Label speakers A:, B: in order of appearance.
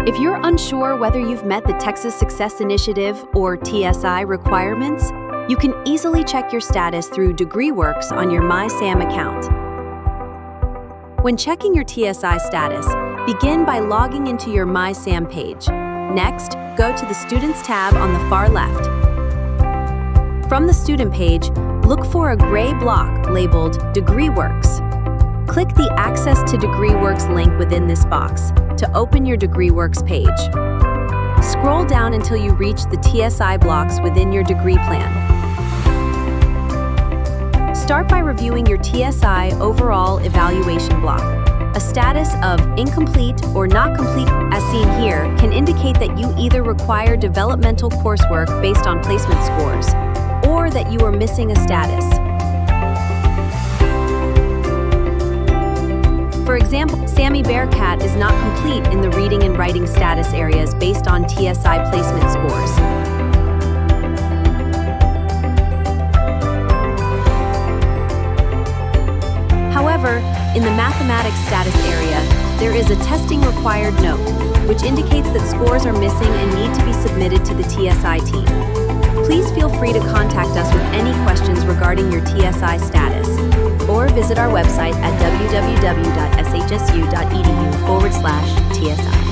A: If you're unsure whether you've met the Texas Success Initiative or TSI requirements, you can easily check your status through DegreeWorks on your MySAM account. When checking your TSI status, begin by logging into your MySAM page. Next, go to the Students tab on the far left. From the Student page, look for a gray block labeled DegreeWorks. Click the Access to DegreeWorks link within this box to open your DegreeWorks page. Scroll down until you reach the TSI blocks within your degree plan. Start by reviewing your TSI overall evaluation block. A status of incomplete or not complete, as seen here, can indicate that you either require developmental coursework based on placement scores, or that you are missing a status. For example, Sammy Bearcat is not complete in the reading and writing status areas based on TSI placement scores. However, in the mathematics status area, there is a testing required note, which indicates that scores are missing and need to be submitted to the TSI team. Please feel free to contact us with any questions regarding your TSI status, or visit our website at www.shsu.edu/TSI.